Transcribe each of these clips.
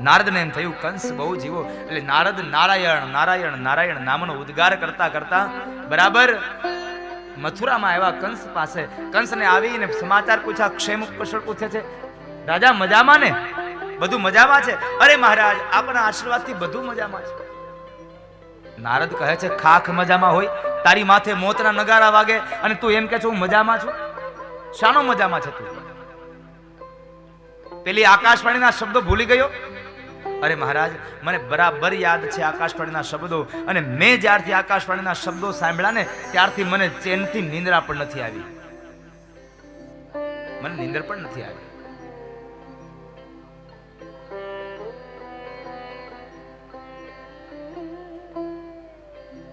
નારદને એમ થયું કંસ બહુ જીવો, એટલે નારદ નારાયણ નારાયણ નારાયણ નામનો ઉદ્ગાર કરતા કરતા બરાબર મથુરામાં આવ્યા કંસ પાસે. કંસને આવીને સમાચાર પૂછ્યા, ક્ષેમ કુશળ પૂછે છે. રાજા મજામાં ને? બધું મજામાં છે. અરે મહારાજ આપના આશીર્વાદથી બધું મજામાં છે. નારદ કહે છે ખાખ મજામાં હોય? તારી માથે મોતના નગારા વાગે અને તું એમ કે છો હું મજામાં છું? શાનો મજામાં છે તું? પેલી આકાશવાણીના શબ્દો ભૂલી ગયો? અરે મહારાજ મને બરાબર યાદ છે આકાશવાણીના શબ્દો, અને મેં જ્યારથી આકાશવાણીના શબ્દો સાંભળ્યા ને ત્યારથી મને ચેનથી નિંદ્રા પણ નથી આવી. મને નિંદર પણ નથી આવી.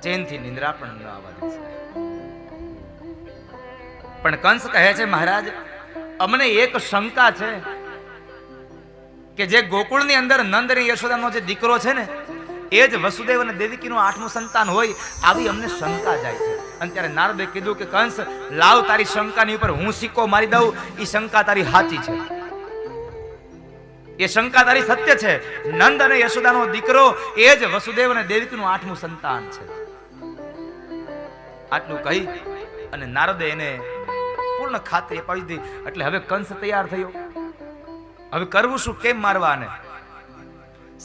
ચેનથી નિંદ્રા પણ ન આવવા દે. પણ કંસ કહે છે મહારાજ અમને એક શંકા છે કે જે ગોકુળની અંદર નંદ અને યશોદાનો જે દીકરો છે ને એ જ વસુદેવ અને દેવકીનું 8મું સંતાન હોય, આવી અમને શંકા જાય છે. અને ત્યારે નારદે કીધું કે કંસ લાવ તારી શંકાની ઉપર હું સિક્કો મારી દઉં. એ શંકા તારી સાચી છે, એ શંકા તારી સત્ય છે. નંદ અને યશોદાનો દીકરો એ જ વસુદેવ અને દેવકીનું 8મું સંતાન છે. આટલું કહી અને નારદે એને પૂર્ણ ખાતરી અપાવી દીધી. એટલે હવે કંસ તૈયાર થયો. હવે કરવું શું, કેમ મારવાને?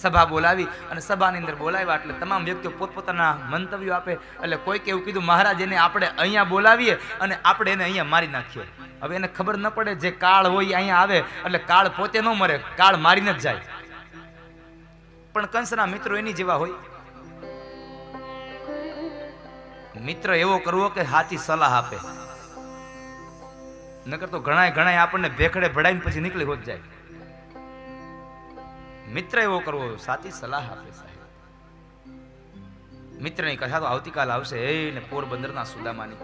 સભા બોલાવી અને સભાની અંદર બોલાવ્યા એટલે તમામ વ્યક્તિઓ પોતપોતાના મંતવ્યો આપે. એટલે કોઈક એવું કીધું મહારાજ એને આપણે અહીંયા બોલાવીએ અને આપણે એને અહીંયા મારી નાખીએ. હવે એને ખબર ન પડે જે કાળ હોય અહીંયા આવે એટલે કાળ પોતે ન મરે, કાળ મારીને જ જાય. પણ કંસના મિત્રો એની જેવા હોય. મિત્ર એવો કરવો કે સાચી સલાહ આપે, નકર તો ઘણા આપણને ભેખડે ભડાઈને પછી નીકળી હોત જાય. મિત્ર એવો કરવો સાચી સલાહ આપે. સાહેબ મિત્રની કથા તો આવતીકાલ આવશે એને પોરબંદરના સુદામાની.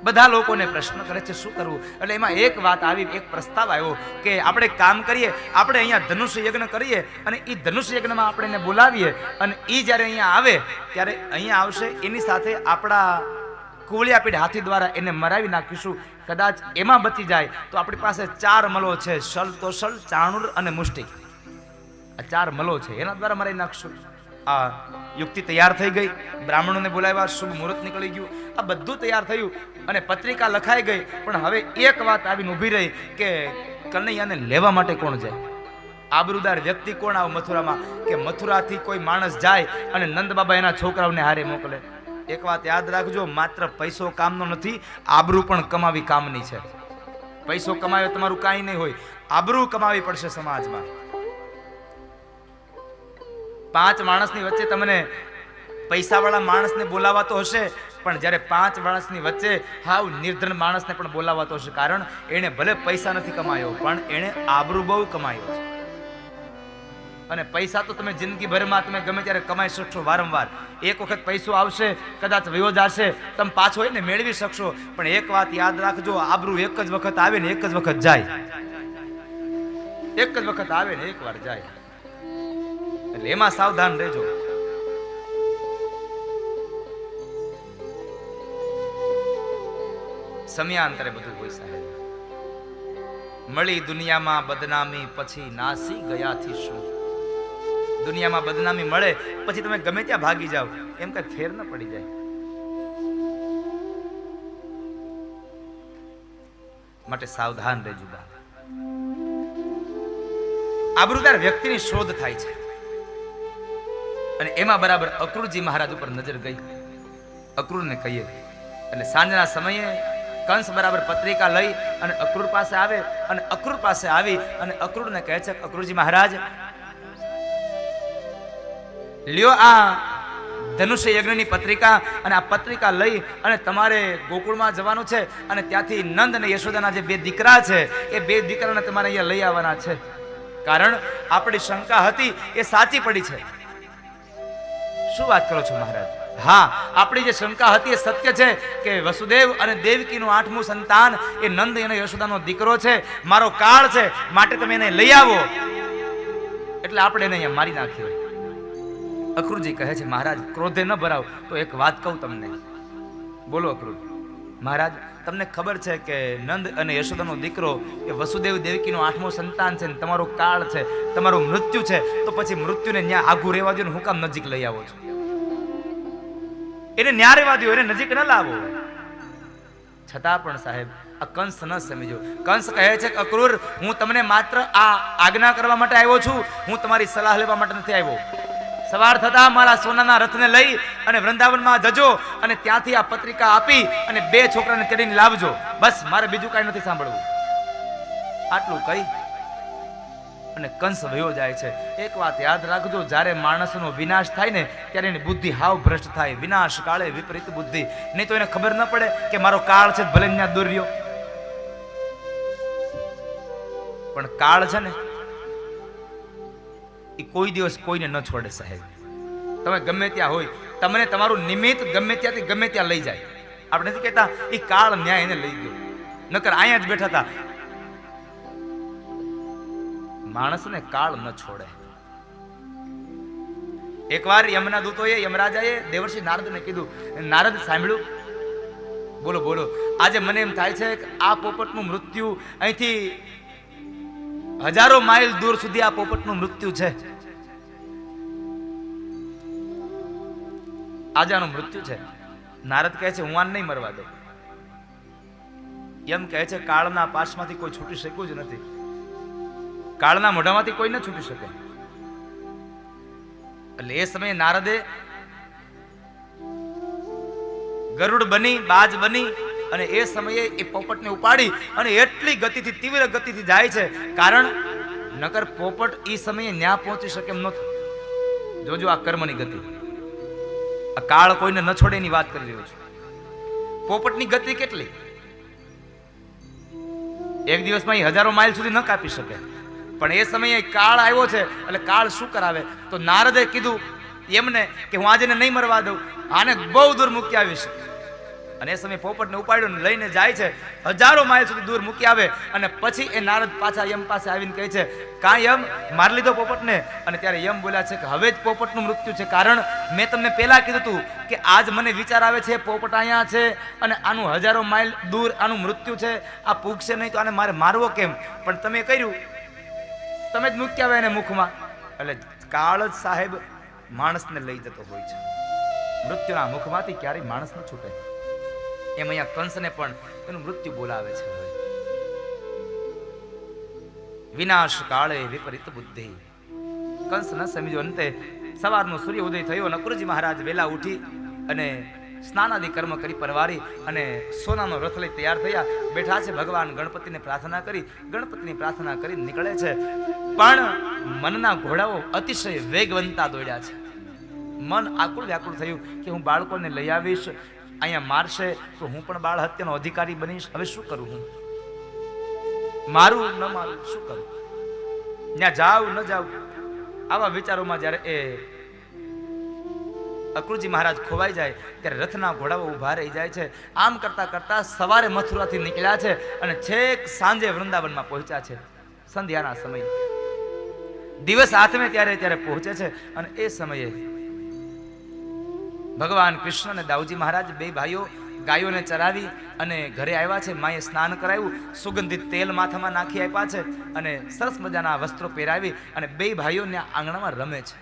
બધા લોકોને પ્રશ્ન કરે છે શું કરવું. એટલે એમાં એક વાત આવી, એક પ્રસ્તાવ આવ્યો કે આપણે કામ કરીએ, આપણે અહીંયા ધનુષ્ય યજ્ઞ કરીએ અને એ ધનુષ્ય યજ્ઞમાં આપણે એને બોલાવીએ અને એ જ્યારે અહીંયા આવે ત્યારે અહીંયા આવશે, એની સાથે આપણા કુવળિયાપીઠ હાથી દ્વારા એને મરાવી નાખીશું. કદાચ એમાં બચી જાય તો આપણી પાસે 4 મલો છે, શલ તોશલ ચાણુર અને મુષ્ટિક. આ 4 મલો છે, એના દ્વારા મરાવી નાખશું. આ યુક્તિ તૈયાર થઈ ગઈ. બ્રાહ્મણોને બોલાવ્યા, શુભ મુહૂર્ત નીકળી ગયું, આ બધું તૈયાર થયું અને પત્રિકા લખાઈ ગઈ. પણ હવે એક વાત આવીને ઊભી રહી કે કનૈયાને લેવા માટે કોણ જાય? આબરૂદાર વ્યક્તિ કોણ આવે મથુરામાં કે મથુરાથી કોઈ માણસ જાય અને નંદ બાબા એના છોકરાઓને હારે મોકલે? એક વાત યાદ રાખજો, માત્ર પૈસો કામનો નથી, આબરૂ પણ કમાવી કામની છે. પૈસો કમાવે તમારું કાંઈ નહીં હોય, આબરૂ કમાવી પડશે સમાજમાં. 5 માણસની વચ્ચે તમને પૈસાવાળા માણસને બોલાવાતો હશે, પણ જ્યારે 5 માણસની વચ્ચે હાવ નિર્ધન માણસને પણ બોલાવાતો હશે. કારણ એને ભલે પૈસા નથી કમાયો પણ એને આબરૂ બહુ કમાયો છે. અને પૈસા તો તમે જિંદગીભરમાં તમે ગમે ત્યારે કમાઈ શકશો વારંવાર. એક વખત પૈસો આવશે, કદાચ વયો જશે, તમે પાછો એને મેળવી શકશો. પણ એક વાત યાદ રાખજો, આબરૂ એક જ વખત આવે ને એક જ વખત જાય. એક જ વખત આવે ને એક વાર જાય. એટલે એમાં સાવધાન રહેજો. સમયાંતરે બધું હોય સાહેબ. મળી દુનિયામાં બદનામી પછી નાસી ગયાથી શું? દુનિયામાં બદનામી મળે પછી તમે ગમે ત્યાં ભાગી જાઓ, એમ કઈ ફેર ન પડી જાય. માટે સાવધાન રહેજો. આબરૂદાર વ્યક્તિની શોધ થાય છે અને એમાં બરાબર અક્રૂરજી મહારાજ ઉપર નજર ગઈ. અક્રૂરને કહીએ એટલે સાંજના સમયે કંસ બરાબર પત્રિકા લઈ અને અક્રૂર પાસે આવે અને અક્રૂર પાસે આવી અને અક્રૂરને કહે છે, અક્રૂરજી મહારાજ લ્યો આ ધનુષ્ય યજ્ઞની પત્રિકા, અને આ પત્રિકા લઈ અને તમારે ગોકુળમાં જવાનું છે અને ત્યાંથી નંદ અને યશોદાના જે 2 દીકરા છે એ 2 દીકરાને તમારે અહીંયા લઈ આવવાના છે. કારણ આપણી શંકા હતી એ સાચી પડી છે. શું વાત કરો છો મહારાજ? હા, આપણી જે શંકા હતી એ સત્ય છે કે વસુદેવ અને દેવકીનું 8મું સંતાન એ નંદ અને યશોદાનો દીકરો છે. મારો કાળ છે, માટે તમે એને લઈ આવો. એટલે આપણે એને અહીંયા મારી નાખ્યો. અક્રૂરજી કહે છે, મહારાજ ક્રોધે ન ભરાવ તો એક વાત કહું તમને. બોલો અક્રૂર. મહારાજ તમને ખબર છે કે નંદ અને યશોદાનો દીકરો એ વસુદેવ દેવકીનો 8મો સંતાન છે, તમારો કાળ છે, તમારું મૃત્યુ છે, તો પછી મૃત્યુને ન્યા આઘું રહેવા દો ને હું કામ નજીક લઈ આવો છો? એને ન્યા રહેવા દો, એને નજીક ન લાવો. છતાં પણ સાહેબ આ કંસ ન સમજો. કંસ કહે છે કે અક્રૂર, હું તમને માત્ર આ આજ્ઞા કરવા માટે આવ્યો છું, હું તમારી સલાહ લેવા માટે નથી આવ્યો. સવાર થતા મારા સોનાના રથને લઈ અને વૃંદાવનમાં જજો અને ત્યાંથી આ પત્રિકા આપી અને 2 છોકરાને તેડીને લાવજો. બસ, મારે બીજું કાંઈ નથી સાંભળવું. આટલું કહી અને કંસ વયો જાય છે. એક વાત યાદ રાખજો, જ્યારે માણસનો વિનાશ થાય ને ત્યારે એની બુદ્ધિ હાવ ભ્રષ્ટ થાય. વિનાશ કાળે વિપરીત બુદ્ધિ. નહીં તો એને ખબર ન પડે કે મારો કાળ છે ભલે ત્યાં દૂર રહ્યો, પણ કાળ છે ને એ કોઈ દિવસ કોઈને ન છોડે સાહેબ. તમે ગમે ત્યાં હોય, તમને તમારું નિમિત્ત ગમે ત્યાંથી ગમે ત્યાં લઈ જાય. આપણે નથી કહેતા એ કાળ ન્યાય એને લઈ ગયો, નકર અહીંયા જ બેઠા હતા. માણસને કાળ ન છોડે. એકવાર યમના દૂતોએ યમરાજાએ દેવર્ષિ નારદને કીધું, નારદ સાંભળ્યું? બોલો બોલો. આજે મને એમ થાય છે કે આ પોપટનું મૃત્યુ અહીંથી હજારો માઇલ દૂર સુધી આ પોપટનું મૃત્યુ છે. આજે આનું મૃત્યુ છે. નારદ કહે છે હું આને નહીં મરવા દઉં. એમ કહે છે કાળના પાશમાંથી કોઈ છૂટી શક્યું જ નથી. કાળના મોઢામાંથી કોઈ ન છૂટી શકે. એટલે એ સમયે નારદે ગરુડ બની, બાજ બની અને એ સમયે એ પોપટને ઉપાડી અને એટલી ગતિથી, તીવ્ર ગતિથી જાય છે, કારણ નકર પોપટ એ સમયે ન્યા પહોંચી શકે એમ નહોતો. જોજો આ કર્મની ગતિ. આ કાળ કોઈને ન છોડે એની વાત કરી રહ્યો છું. પોપટની ગતિ કેટલી? એક દિવસમાં હજારો માઇલ સુધી ન કાપી શકે. પણ એ સમયે કાળ આવ્યો છે એટલે કાળ શું કરાવે? તો નારદે કીધું એમને કે હું આજે નહીં મરવા દઉં, આને બહુ દૂર મૂકી આવીશ. અને એ સમયે પોપટને ઉપાડ્યો ને લઈને જાય છે, હજારો માઇલ સુધી દૂર મૂકી આવે. અને પછી એ નારદ પાછા યમ પાસે આવીને કહે છે, કાં યમ, મારી લીધો પોપટને? અને ત્યારે યમ બોલ્યા છે કે હવે જ પોપટનું મૃત્યુ છે, કારણ મેં તમને પહેલા કીધું હતું કે આજ મને વિચાર આવે છે પોપટ અહીંયા છે અને આનું હજારો માઇલ દૂર આનું મૃત્યુ છે, આ પૂગશે નહીં તો આને મારે મારવો કેમ? પણ તમે કર્યું, તમે જ મૂકી આવે એને મુખમાં. એટલે કાળ જ સાહેબ માણસને લઈ જતો હોય છે. મૃત્યુના મુખમાંથી ક્યારેય માણસ ન છૂટે. એમ અહીંયા કંસને પણ એનું મૃત્યુ બોલાવે છે. વિનાશ કાળે વિપરીત બુદ્ધિ. કંસ ન સમજો. અંતે સવારનો સૂર્ય ઉદય થયો. અક્રૂરજી મહારાજ વેલા ઉઠી અને સ્નાનાદિ કર્મ કરી પરવારી અને સોનાનો રથ લઈ તૈયાર થયા. બેઠા છે, ભગવાન ગણપતિને પ્રાર્થના કરી, ગણપતિની પ્રાર્થના કરી નીકળે છે. પણ મનના ઘોડાઓ અતિશય વેગવંતા દોડ્યા છે. મન આકુળ વ્યાકુળ થયું કે હું બાળકોને લઈ આવીશ, અહીંયા મારશે તો હું પણ બાળ હત્યાનો અધિકારી બનીશ. હવે શું કરું? હું મારું ન મારું શું કરું? ત્યાં જાઉં ન જાઉં? આવા વિચારોમાં જ્યારે એ અક્રૂરજી મહારાજ ખોવાઈ જાય ત્યારે રથના ઘોડાઓ ઉભા રહી જાય છે. આમ કરતા કરતા સવારે મથુરાથી નીકળ્યા છે અને છેક સાંજે વૃંદાવનમાં પહોંચ્યા છે. સંધ્યાના સમય, દિવસ હાથમે ત્યારે પહોંચે છે. અને એ સમયે ભગવાન કૃષ્ણ અને દાઉજી મહારાજ 2 ભાઈઓ ગાયોને ચરાવી અને ઘરે આવ્યા છે. માએ સ્નાન કરાવ્યું, સુગંધિત તેલ માથામાં નાખી આપ્યા છે અને સરસ મજાના વસ્ત્રો પહેરાવી અને 2 ભાઈઓને આંગણામાં રમે છે.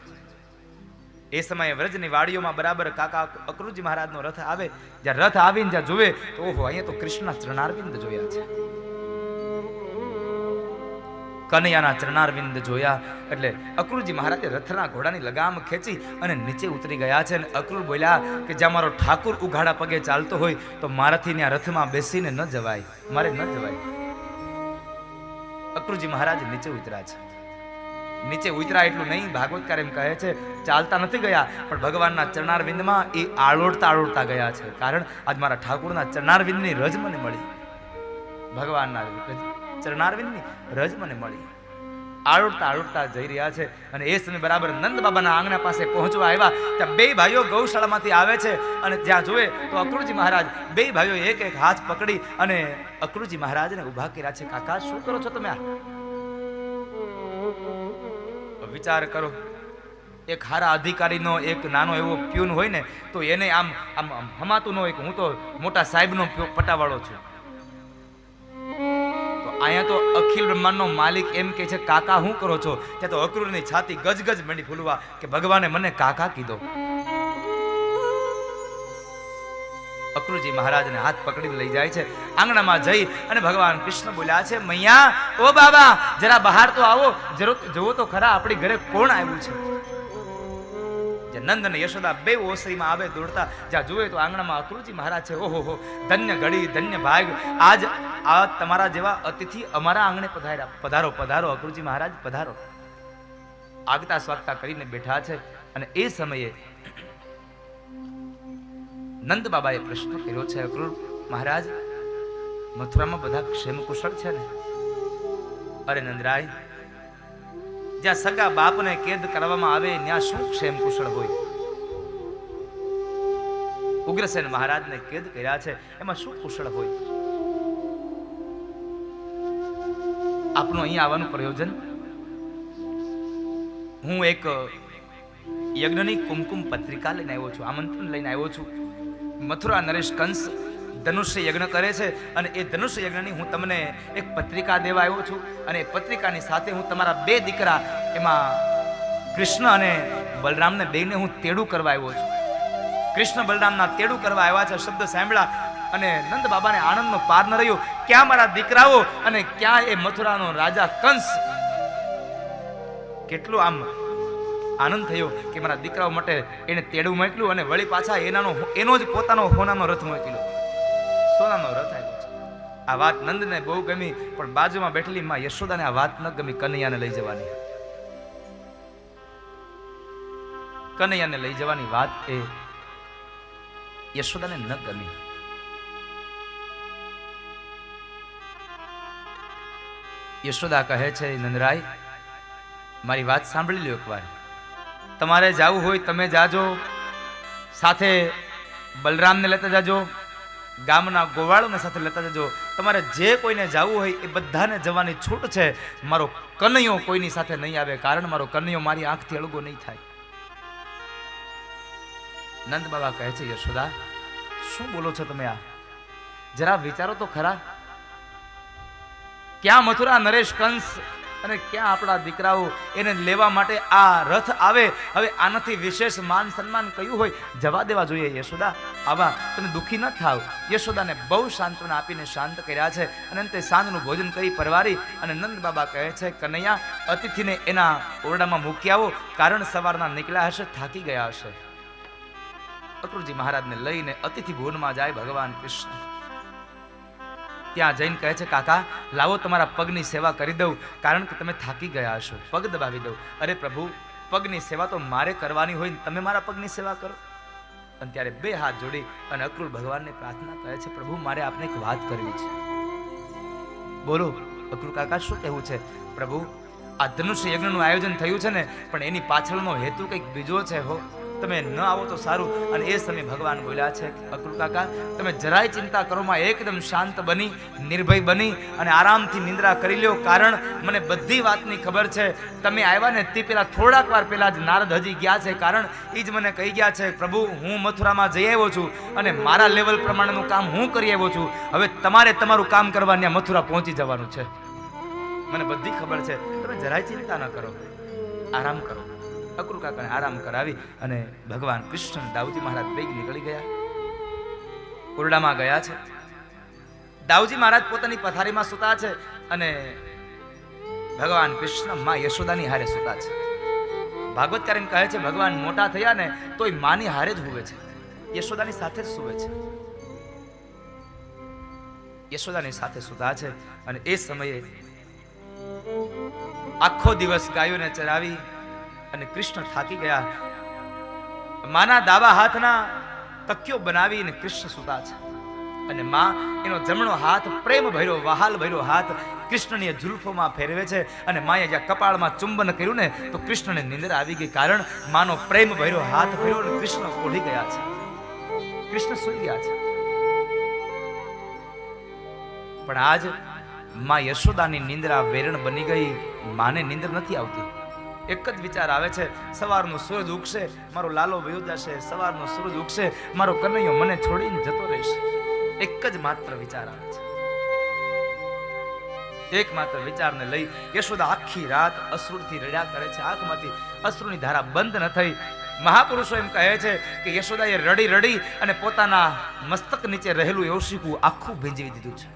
એ સમયે વ્રજની વાડીઓમાં બરાબર કાકા અક્રૂરજી મહારાજનો રથ આવે. જ્યાં રથ આવીને જ્યાં જોવે તો ઓહો, અહીંયા તો કૃષ્ણના ચરણારવિંદ જોયા છે. કનૈયાના ચરણારવિંદ જોયા એટલે અક્રૂરજી મહારાજે રથના ઘોડાની લગામ ખેંચી અને નીચે ઉતરી ગયા છે. અને અક્રૂર બોલ્યા કે જ્યાં મારો ઠાકુર ઉઘાડા પગે ચાલતો હોય તો મારાથી ત્યાં રથમાં બેસીને ન જવાય, મારે ન જવાય. અક્રૂરજી મહારાજ નીચે ઉતર્યા છે. નીચે ઉતરા એટલું નહીં, ભાગવતકાર એમ કહે છે ચાલતા નથી ગયા પણ ભગવાનના ચરણારવિંદમાં એ આળોડતા ગયા છે. કારણ આજ મારા ઠાકુરના ચરણારવિંદની રજ મને મળી, ભગવાનના ચરણારવિંદની રજ મને મળી. આળોડતા જઈ રહ્યા છે. અને એ સમય બરાબર નંદ બાબાના આંગણા પાસે પહોંચવા આવ્યા. ત્યાં 2 ભાઈઓ ગૌશાળામાંથી આવે છે અને જ્યાં જોવે તો અક્રૂરજી મહારાજ 2 ભાઈઓ એક હાથ પકડી અને અક્રૂરજી મહારાજને ઉભા કર્યા છે. કાકા શું કરો છો તમે? વિચાર કરો, એક હારા અધિકારીનો એક નાનો એવો પ્યુન હોય ને તો એને આમ આમ હમાતું ન હોય કે હું તો મોટા સાહેબનો પટાવાળો છું. તો અહીંયા તો અખિલ બ્રહ્માંડનો માલિક એમ કે છે કાકા હું કરો છો? ત્યાં તો અક્રૂરની છાતી ગજગજ મંડી ફૂલવા કે ભગવાને મને કાકા કીધો. અક્રૂરજી મહારાજને હાથ પકડીને લઈ જાય છે. આંગણામાં જઈ અને ભગવાન કૃષ્ણ બોલ્યા છે, મૈયા ઓ બાબા જરા બહાર તો આવો, જુઓ તો ખરા આપણી ઘરે કોણ આવ્યું છે. જે નંદ અને યશોદા બે ઓસરીમાં આવે દોડતા, જ્યાં જુએ તો આંગણામાં અક્રૂરજી મહારાજ છે. ઓહો ધન્ય ઘડી ધન્ય ભાગ, આજ આ તમારા જેવા અતિથિ અમારા આંગણે પધાર્યા. પધારો પધારો અક્રૂરજી મહારાજ પધારો. આગતા સ્વાગતા કરીને બેઠા છે. અને એ સમયે નંદ બાબાએ પ્રશ્ન કર્યો છે, અક્રૂર મહારાજ મથુરામાં બધા ક્ષેમ કુશળ છે ને? અરે નંદરાય, જ્યાં સગા બાપને કેદ કરવામાં આવે ત્યાં શું ક્ષેમ કુશળ હોય? ઉગ્રસેન મહારાજને કેદ કર્યા છે, એમાં શું કુશળ હોય? આપનું અહીં આવવાનું પ્રયોજન, હું એક યજ્ઞની કુમકુમ પત્રિકા લઈને આવ્યો છું, આમંત્રણ લઈને આવ્યો છું. મથુરા નરેશ કંસ ધનુષ્ય યજ્ઞ કરે છે અને એ ધનુષ્ય યજ્ઞની હું તમને એક પત્રિકા દેવા આવ્યો છું. અને એ પત્રિકાની સાથે હું તમારા બે દીકરા એમાં કૃષ્ણ અને બલરામને બેને હું તેડું કરવા આવ્યો છું. કૃષ્ણ બલરામના તેડું કરવા આવ્યા છે શબ્દ સાંભળ્યા અને નંદ બાબાને આનંદનો પાર ન રહ્યો. ક્યાં મારા દીકરાઓ અને ક્યાં એ મથુરાનો રાજા કંસ? કેટલું આમ આનંદ થયો કે મારા દીકરાઓ માટે એને તેડું મોકલ્યું અને વળી પાછા એનો જ પોતાનો સોનાનો રથ મોકલ્યો. સોનાનો રથ આવ્યો છે. આ વાત નંદને બહુ ગમી, પણ બાજુમાં બેઠેલી માં યશોદાને આ વાત ન ગમી. કનૈયાને લઈ જવાની, કનૈયાને લઈ જવાની વાત એ યશોદાને ન ગમી. યશોદા કહે છે, નંદરાય મારી વાત સાંભળી લ્યો એકવાર. તમારે જાવું હોય તમે જાજો, સાથે બલરામને લેતા જાજો, ગામના ગોવાળોને સાથે લેતા જજો. તમારે જે કોઈને જાવું હોય એ બધાને જવાની છૂટ છે. મારો કનૈયો કોઈની સાથે નહીં આવે, કારણ મારો કનૈયો મારી આંખથી અળગો નહીં થાય. નંદ બાબા કહે છે, યશોદા શું બોલો છો તમે? આ જરા વિચારો તો ખરા. ક્યાં મથુરા નરેશ કંસ અને ક્યાં આપણા દીકરાઓ એને લેવા માટે આ રથ આવે. હવે આનાથી વિશેષ માન સન્માન કયું હોય? જવા દેવા જોઈએ. યશોદા આવા તમે દુઃખી ન થાવ. યશોદાને બહુ સાંત્વના આપીને શાંત કર્યા છે અને અંતે સાંજનું ભોજન કરી પરવારી અને નંદ બાબા કહે છે, કનૈયા અતિથિને એના ઓરડામાં મૂકી આવો, કારણ સવારના નીકળ્યા હશે, થાકી ગયા હશે. અક્રૂરજી મહારાજને લઈને અતિથિ ભવનમાં જાય ભગવાન કૃષ્ણ. ત્યાં જઈને કહે છે, કાકા લાવો તમારા પગની સેવા કરી દઉં, કારણ કે તમે થાકી ગયા હશો, પગ દબાવી દઉં. અરે પ્રભુ, પગની સેવા તો મારે કરવાની હોય ને તમે મારા પગની સેવા કરો. અને ત્યારે બે હાથ જોડી અને અક્રૂર ભગવાનને પ્રાર્થના કરે છે, પ્રભુ મારે આપને એક વાત કરવી છે. બોલો અક્રૂર કાકા શું કહેવું છે? પ્રભુ આ ધનુષ્ય યજ્ઞનું આયોજન થયું છે ને, પણ એની પાછળનો હેતુ કંઈક બીજો છે. હો તમે ન આવો તો સારું. અને એ સમયે ભગવાન બોલ્યા છે, અક્રૂર કાકા તમે જરાય ચિંતા કરોમાં એકદમ શાંત બની નિર્ભય બની અને આરામથી નિંદ્રા કરી લ્યો, કારણ મને બધી વાતની ખબર છે. તમે આવ્યા ને તે પેલા થોડાક વાર પહેલા જ નારદ હજી ગયા છે, કારણ એ જ મને કહી ગયા છે, પ્રભુ હું મથુરામાં જઈ આવ્યો છું અને મારા લેવલ પ્રમાણેનું કામ હું કરી આવ્યો છું. હવે તમારે તમારું કામ કરવા ત્યાં મથુરા પહોંચી જવાનું છે. મને બધી ખબર છે. તમે જરાય ચિંતા ન કરો, આરામ કરો. અક્રૂર કાકાને આરામ કરાવી અને ભગવાન કૃષ્ણ દાઉજી મહારાજ બેગ નીકળી ગયા, ઓરડામાં ગયા છે. દાઉજી મહારાજ પોતાની પથારીમાં સૂતા છે અને ભગવાન કૃષ્ણ માં યશોદાની હારે સૂતા છે. ભાગવતકાર એમ કહે છે, ભગવાન મોટા થયા ને તોય માની હારે જ હુવે છે, યશોદાની સાથે જ સૂવે છે. યશોદાની સાથે સૂતા છે. અને એ સમયે આખો દિવસ ગાયોને ચરાવી અને કૃષ્ણ થાકી ગયા. માના દાવા હાથના તકિયો બનાવીને કૃષ્ણ સૂતા છે અને માં એનો જમણો હાથ પ્રેમ ભર્યો વહાલ ભર્યો હાથ કૃષ્ણની જુલ્ફોમાં ફેરવે છે. અને માએ જ્યાં કપાળમાં ચુંબન કર્યું ને તો કૃષ્ણને નિંદર આવી ગઈ, કારણ માનો પ્રેમ ભર્યો હાથ ભર્યો અને કૃષ્ણ ઓઢી ગયા છે, કૃષ્ણ સૂઈ ગયા છે. પણ આજ માં યશોદાની નિંદ્રા વેરણ બની ગઈ. માને નિંદર નથી આવતી. એક જ વિચાર આવે છે, સવારનો સૂરજ ઉગશે મારો લાલો વયો જશે, સવારનો સૂરજ ઉગશે મારો કનૈયો મને છોડીને જતો રહેશે. એક જ માત્ર વિચાર આવે છે. એકમાત્ર વિચારને લઈ યશોદા આખી રાત અશ્રુથી રડ્યા કરે છે. આંખમાંથી અશ્રુની ધારા બંધ ન થઈ. મહાપુરુષો એમ કહે છે કે યશોદાએ રડી રડી અને પોતાના મસ્તક નીચે રહેલું ઓશિકું આખું ભીંજવી દીધું છે.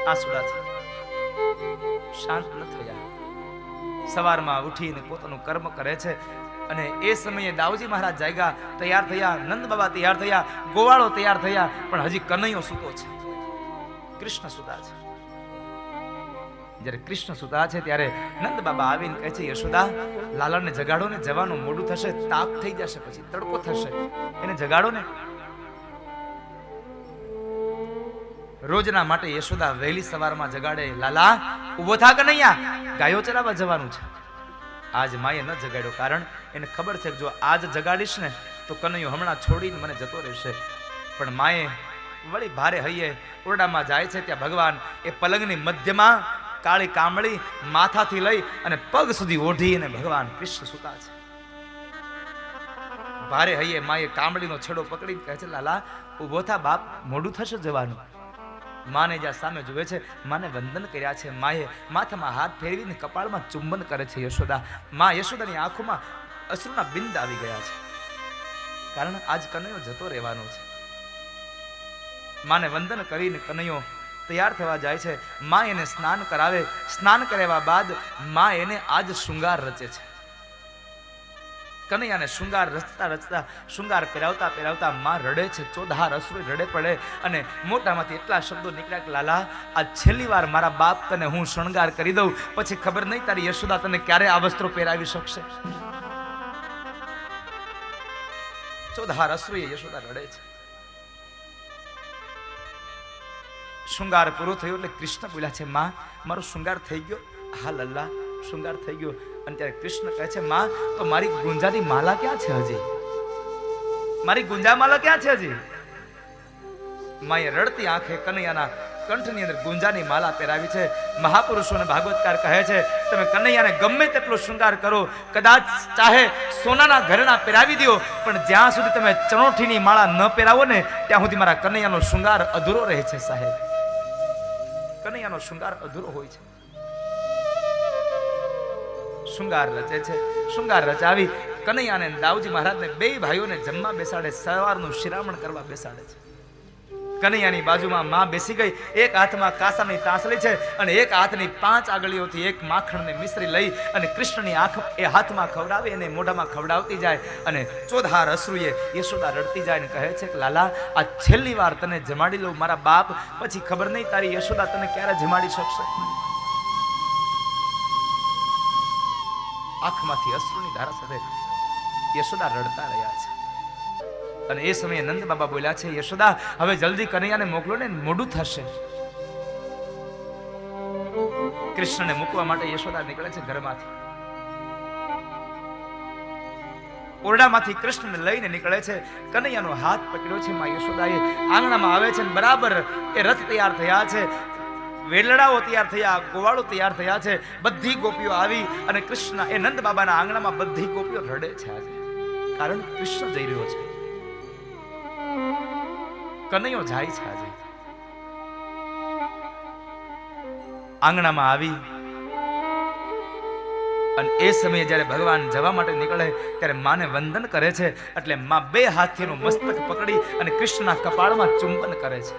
આંસુડાથી શાંત ન થયા. સવારમાં ઉઠીને પોતાનું કર્મ કરે છે. અને એ સમયે દાઉજી મહારાજ જાગ્યા, તૈયાર થયા, નંદ બાબા તૈયાર થયા, ગોવાળો તૈયાર થયા, પણ હજી કનૈયો સૂતો છે, કૃષ્ણ સૂતા છે. જ્યારે કૃષ્ણ સૂતા છે ત્યારે નંદ બાબા આવીને કહે છે, યશોદા લાલાને જગાડો ને, જવાનું મોડું થશે, તાપ થઈ જશે, પછી તડકો થશે, એને જગાડો ને. રોજના માટે યશોદા વહેલી સવારમાં જગાડે, લાલા ઉભો થા કનૈયા, ગાયો ચરાવવા જવાનું છે. આજ માએ ન જગાડ્યો, કારણ એને ખબર છે કે જો આજ જગાડીશ ને તો કનૈયો હમણાં છોડીને મને જતો રહેશે. પણ માએ વળી ભારે હૈયે ઓરડામાં જાય છે. ત્યાં ભગવાન એ પલંગની મધ્યમાં કાળી કામળી માથાથી લઈ અને પગ સુધી ઓઢી અને ભગવાન કૃષ્ણ સૂતા છે. ભારે હૈયે માએ કામળીનો છેડો પકડી કહે છે, લાલા ઉભો થા બાપ, મોડું થશે જવાનું. માને જ્યાં સામે જુએ છે, માને વંદન કર્યા છે. માએ માથામાં હાથ ફેરવીને કપાળમાં ચુંબન કરે છે. યશોદા માં યશોદાની આંખોમાં અશ્રુના બિંદ આવી ગયા છે, કારણ આજ કનૈયો જતો રહેવાનો છે. માને વંદન કરીને કનૈયો તૈયાર થવા જાય છે. માં એને સ્નાન કરાવે. સ્નાન કરાવ્યા બાદ માં એને આજ શૃંગાર રચે છે. કનૈયાને શૃંગાર રચતા રચતા, શૃંગાર પહેરાવતા પહેરાવતા માં રડે છે. ચોધાર અશ્રુ રડે પડે અને મોટામાંથી એટલા શબ્દો નીકળ્યા કે લાલા આ છેલ્લી વાર મારા બાપ તને હું શૃંગાર કરી દઉં, પછી ખબર નહીં તારી યશોદા તને ક્યારે આ વસ્ત્રો પહેરાવી શકશે. ચોધાર અશ્રુ યશોદા રડે છે. શૃંગાર પૂરો થયો એટલે કૃષ્ણ બોલ્યા છે, માં મારો શૃંગાર થઈ ગયો? હા લલ્લા શૃંગાર થઈ ગયો. અને ત્યારે કૃષ્ણ કહે છે, માં તો મારી ગુંજાની માલા ક્યાં છે? હજી મારી ગુંજા માલા ક્યાં છે? હજી માએ રડતી આંખે કનૈયાના કંઠની અંદર ગુંજાની માલા પહેરાવી છે. મહાપુરુષોને ભાગવતકાર કહે છે, તમે કનૈયાને ગમે તેટલો શૃંગાર કરો, કદાચ ચાહે સોનાના ઘરેણા પહેરાવી દો, પણ જ્યાં સુધી તમે ચણોઠીની માળા ન પહેરાવો ને ત્યાં સુધી મારા કનૈયાનો શૃંગાર અધૂરો રહે છે. સાહેબ, કનૈયાનો શૃંગાર અધૂરો હોય છે. શૃંગાર રચે છે. શૃંગાર રચાવી કનૈયાને દાઉજી મહારાજને બે ભાઈઓને જમવા બેસાડે, સવારનું શિરામણ કરવા બેસાડે છે. કનૈયાની બાજુમાં માં બેસી ગઈ. એક હાથમાં કાસાની તાંસળી છે અને એક હાથની 5 આંગળીઓથી એક માખણને મિશ્રી લઈ અને કૃષ્ણની આંખ એ હાથમાં ખવડાવી અને મોઢામાં ખવડાવતી જાય. અને ચોધાર અશ્રુએ યશોદા રડતી જાય અને કહે છે કે લાલા આ છેલ્લી વાર તને જમાડી લઉં મારા બાપ, પછી ખબર નહીં તારી યશોદા તને ક્યારે જમાડી શકશે. આંખમાંથી અશ્રુની ધારા સાથે યશોદા રડતા રહ્યા છે. અને એ સમયે નંદ બાબા બોલ્યા છે, યશોદા હવે જલ્દી કનૈયાને મોકલો ને, મોડું થશે. કૃષ્ણને મૂકવા માટે યશોદા નીકળે છે ઘરમાંથી. ઓરડામાંથી કૃષ્ણને લઈને નીકળે છે. કનૈયાનો હાથ પકડ્યો છે માં યશોદાએ. આંગણામાં આવે છે, બરાબર એ રથ તૈયાર થયા છે, વેલડાઓ તૈયાર થયા, ગોવાળો તૈયાર થયા છે. બધી ગોપીઓ આવી અને કૃષ્ણ એ નંદ બાબાના આંગણામાં બધી ગોપીઓ રડે છે આજે, કારણ કૃષ્ણ જઈ રહ્યો છે, કનૈયો જાય છે આજે. આંગણામાં આવી અને એ સમયે જ્યારે ભગવાન જવા માટે નીકળે ત્યારે માને વંદન કરે છે. એટલે માં 2 હાથીનું મસ્તક પકડી અને કૃષ્ણના કપાળમાં ચુંબન કરે છે.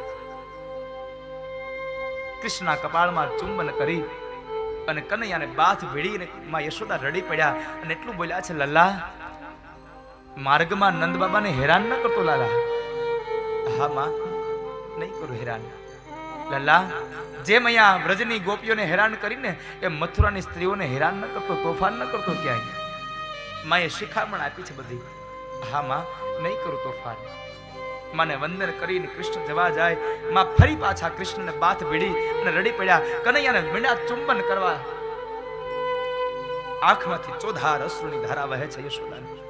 કૃષ્ણના કપાળમાં ચુંબન કરી અને કનૈયાને બાથ ભીડીને માં યશોદા રડી પડ્યા અને એટલું બોલ્યા છે, લલ્લા માર્ગમાં નંદ બાબાને હેરાન ન કરતો લાલા. હા માં, નહીં કરું હેરાન. લલ્લા જેમ અહીંયા વ્રજની ગોપીઓને હેરાન કરીને એ મથુરાની સ્ત્રીઓને હેરાન ન કરતો, તોફાન ન કરતો ક્યાંય. માએ શિખામણ આપી છે બધી. હા માં, નહીં કરું તોફાન. માને વંદન કરીને કૃષ્ણ જવા જાય. માં ફરી પાછા કૃષ્ણને બાથ ભીડી અને રડી પડ્યા. કનૈયાને મીંડા ચુંબન કરવા. આંખમાંથી ચોધાર અશ્રુની ધારા વહે છે યશોદાની.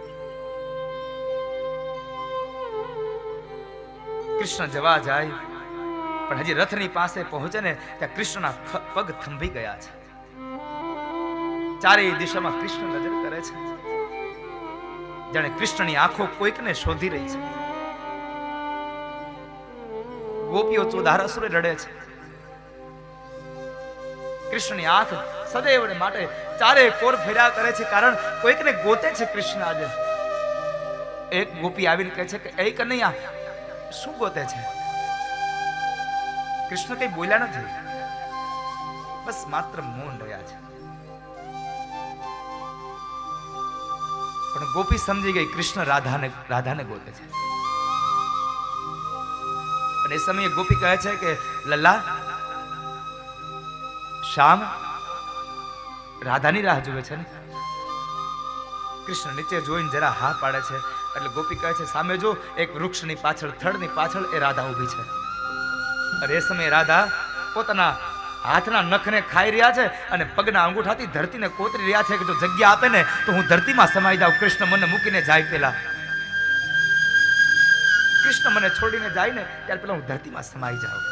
કૃષ્ણ જવા જાય પણ હજી રથની પાસે પહોંચે ને ત્યાં કૃષ્ણના પગ થંભી ગયા છે. ચારેય દિશામાં કૃષ્ણ નજર કરે છે, જાણે કૃષ્ણની આંખો કોઈકને શોધી રહી છે. ગોપીઓ ચોધારાસુરે રડે છે. કૃષ્ણની આંખ સદૈવ માટે ચારે કોર ફેર્યા કરે છે, કારણ કોઈકને ગોતે છે કૃષ્ણ. આજે એક ગોપી આવીને કહે છે કે એ કનૈયા શું ગોતે છે? કૃષ્ણ કઈ બોલ્યા નથી, બસ માત્ર મૌન રહ્યા છે. પણ ગોપી સમજી ગઈ કૃષ્ણ રાધાને ગોતે છે. અને એ સમયે ગોપી કહે છે કે લલ્લા, શ્યામ રાધાની રાહ જુએ છે ને? કૃષ્ણ નીચે જોઈને જરા હા પાડે છે. એટલે ગોપી કહે છે સામે જો, એક વૃક્ષની પાછળ, થડની પાછળ એ રાધા ઊભી છે. અને એ સમયે રાધા પોતાના હાથના નખને ખાઈ રહ્યા છે અને પગના અંગૂઠાથી ધરતીને કોતરી રહ્યા છે કે જો જગ્યા આપે ને તો હું ધરતીમાં સમાઈ જાઉં. કૃષ્ણ મને મૂકીને જાય પેલા, કૃષ્ણ મને છોડીને જાય ને ત્યાર પેલા હું ધરતીમાં સમાઈ જાઉં.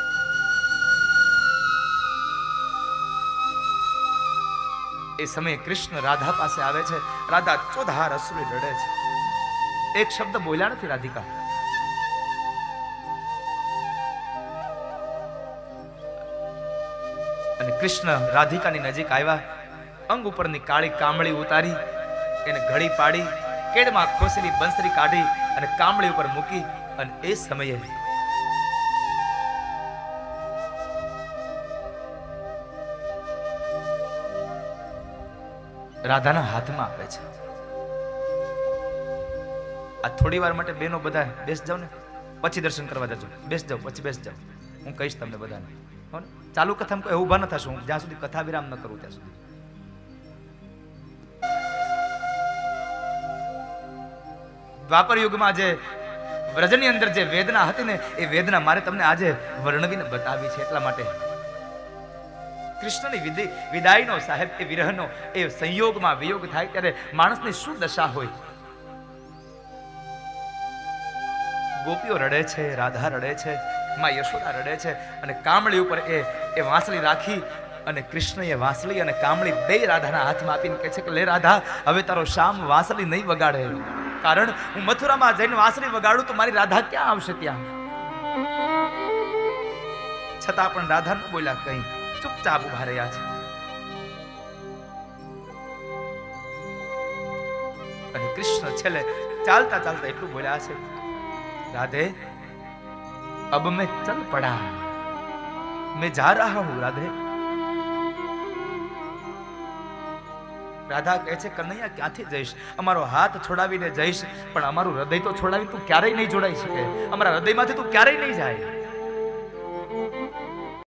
એ સમયે કૃષ્ણ રાધા પાસે આવે છે. રાધા ચોધાર અસુરે રડે છે. એક શબ્દ બોલ્યા નથી રાધિકા. અને કૃષ્ણ રાધિકાની નજીક આવ્યા, અંગ ઉપરની કાળી કામળી ઉતારી, એને ઘડી પાડી, કેડમાં ખોસેલી બંસરી કાઢી અને કામળી ઉપર મૂકી. અને એ સમયે રાધાના હાથમાં આપે છે. આ થોડી વાર માટે બેનો બધા બેસ જાવ ને, પછી દર્શન કરવા જજો. બેસ જાવ, પછી બેસ જાવ. હું કહીશ તમને બધાને. હો ને? ચાલુ કથામાં કોઈ ઊભા ન થશો, હું જ્યાં સુધી કથા વિરામ ન કરું ત્યાં સુધી. દ્વાપર યુગમાં જે વ્રજની અંદર જે વેદના હતી ને, એ વેદના મારે તમને આજે વર્ણવીને બતાવી છે. એટલા માટે કૃષ્ણની વિદાયનો સાહેબ, એ વિરહનો, એ સંયોગમાં વિયોગ થાય ત્યારે માણસની શું દશા હોય. ગોપીઓ રડે છે, રાધા રડે છે, માં યશોદા રડે છે. અને કામળી ઉપર એ વાંસળી રાખી અને કૃષ્ણએ વાંસળી અને કામળી બે રાધાના હાથમાં આપીને કહે છે કે લે રાધા, હવે તારો શ્યામ વાંસળી નહીં વગાડે, કારણ હું મથુરામાં જઈને વાંસળી વગાડું તો મારી રાધા ક્યાં આવશે ત્યાં. છતાં પણ રાધા ન બોલ્યા, કઈ ચૂપચાપ ઉભા રહ્યા છે. અને કૃષ્ણ છેલ્લે ચાલતા ચાલતા એટલું બોલ્યા છે, राधे अब मैं चल पड़ा, मैं जा रहा हूं राधे. રાધા કહે છે કનૈયા ક્યાંથી જઈશ? અમારો હાથ છોડાવીને જઈશ, પણ અમારું હૃદય તો છોડાવી તું ક્યારેય નહીં જોડાઈ શકે. અમારા હૃદયમાંથી તું ક્યારેય નહીં જાય.